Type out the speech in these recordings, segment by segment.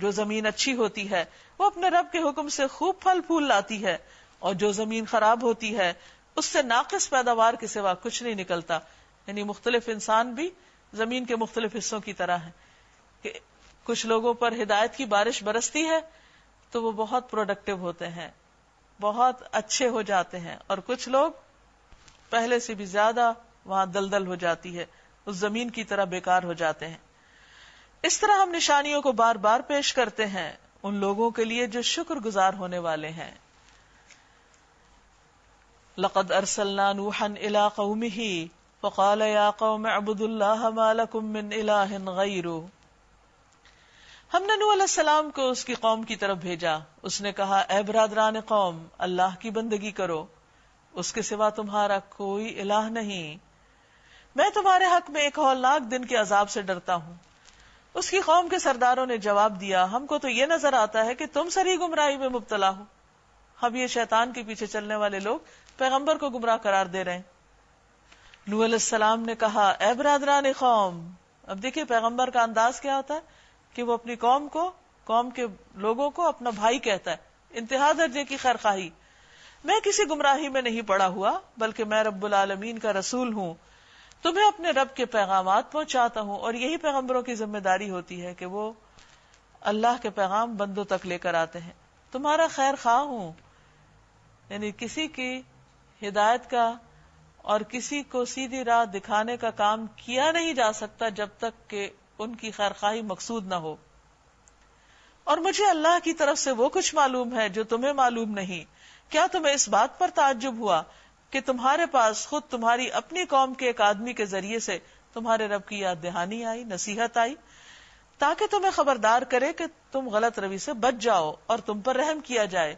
جو زمین اچھی ہوتی ہے وہ اپنے رب کے حکم سے خوب پھل پھول لاتی ہے، اور جو زمین خراب ہوتی ہے اس سے ناقص پیداوار کے سوا کچھ نہیں نکلتا. یعنی مختلف انسان بھی زمین کے مختلف حصوں کی طرح ہیں کہ کچھ لوگوں پر ہدایت کی بارش برستی ہے تو وہ بہت پروڈکٹیو ہوتے ہیں، بہت اچھے ہو جاتے ہیں، اور کچھ لوگ پہلے سے بھی زیادہ وہاں دلدل ہو جاتی ہے، اس زمین کی طرح بیکار ہو جاتے ہیں. اس طرح ہم نشانیوں کو بار بار پیش کرتے ہیں ان لوگوں کے لیے جو شکر گزار ہونے والے ہیں. لقد ارسلنا نوحا الى قومه فقال یا قوم اعبدوا الله ما لكم من اله غیره. ہم نے نوح علیہ السلام کو اس کی قوم کی طرف بھیجا. اس نے کہا اے برادران قوم، اللہ کی بندگی کرو، اس کے سوا تمہارا کوئی الہ نہیں. میں تمہارے حق میں ایک ہولناک دن کے عذاب سے ڈرتا ہوں. اس کی قوم کے سرداروں نے جواب دیا ہم کو تو یہ نظر آتا ہے کہ تم سری گمراہی میں مبتلا ہو. اب یہ شیطان کے پیچھے چلنے والے لوگ پیغمبر کو گمراہ قرار دے رہے ہیں. نوح علیہ السلام نے کہا اے برادران قوم. اب دیکھیے پیغمبر کا انداز کیا ہوتا ہے کہ وہ اپنی قوم کے لوگوں کو اپنا بھائی کہتا ہے، انتہا درجے کی خیرخواہی. میں کسی گمراہی میں نہیں پڑا ہوا بلکہ میں رب العالمین کا رسول ہوں، تمہیں اپنے رب کے پیغامات پہنچاتا ہوں. اور یہی پیغمبروں کی ذمہ داری ہوتی ہے کہ وہ اللہ کے پیغام بندوں تک لے کر آتے ہیں. تمہارا خیر خواہ ہوں، یعنی کسی کی ہدایت کا اور کسی کو سیدھی راہ دکھانے کا کام کیا نہیں جا سکتا جب تک کہ ان کی خیرخواہی مقصود نہ ہو. اور مجھے اللہ کی طرف سے وہ کچھ معلوم ہے جو تمہیں معلوم نہیں. کیا تمہیں اس بات پر تعجب ہوا کہ تمہارے پاس خود تمہاری اپنی قوم کے ایک آدمی کے ذریعے سے تمہارے رب کی یاد دہانی آئی، نصیحت آئی، تاکہ تمہیں خبردار کرے کہ تم غلط روی سے بچ جاؤ اور تم پر رحم کیا جائے.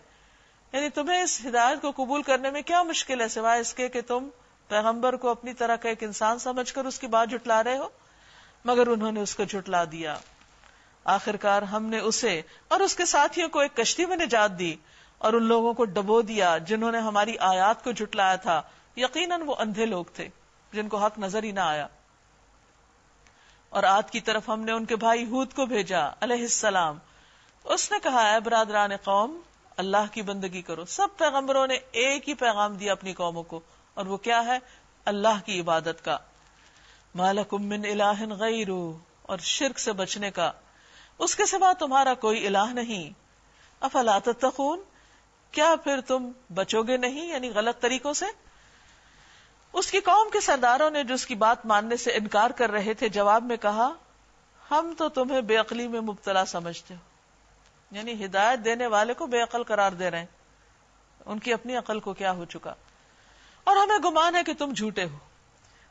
یعنی تمہیں اس ہدایت کو قبول کرنے میں کیا مشکل ہے سوائے اس کے کہ تم پیغمبر کو اپنی طرح کا ایک انسان سمجھ کر اس کی بات جھٹلا رہے ہو. مگر انہوں نے اس کو جھٹلا دیا. آخرکار ہم نے اسے اور اس کے ساتھیوں کو ایک کشتی میں نجات دی اور ان لوگوں کو ڈبو دیا جنہوں نے ہماری آیات کو جھٹلایا تھا. یقیناً وہ اندھے لوگ تھے جن کو حق نظر ہی نہ آیا. اور عاد کی طرف ہم نے ان کے بھائی ہود کو بھیجا علیہ السلام. اس نے کہا اے برادران قوم، اللہ کی بندگی کرو. سب پیغمبروں نے ایک ہی پیغام دیا اپنی قوموں کو، اور وہ کیا ہے؟ اللہ کی عبادت کا. ما لکم من الہ غیرہ، اور شرک سے بچنے کا، اس کے سوا تمہارا کوئی الہ نہیں. افلا تتقون، کیا پھر تم بچو گے نہیں، یعنی غلط طریقوں سے. اس کی قوم کے سرداروں نے جو اس کی بات ماننے سے انکار کر رہے تھے جواب میں کہا ہم تو تمہیں بے عقلی میں مبتلا سمجھتے ہو. یعنی ہدایت دینے والے کو بے عقل قرار دے رہے ہیں، ان کی اپنی عقل کو کیا ہو چکا، اور ہمیں گمان ہے کہ تم جھوٹے ہو.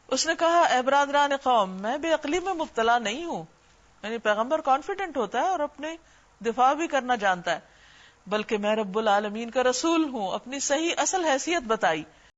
اس نے کہا اے برادران قوم، میں بے عقلی میں مبتلا نہیں ہوں. یعنی پیغمبر کانفیڈنٹ ہوتا ہے اور اپنے دفاع بھی کرنا جانتا ہے، بلکہ میں رب العالمین کا رسول ہوں. اپنی صحیح اصل حیثیت بتائی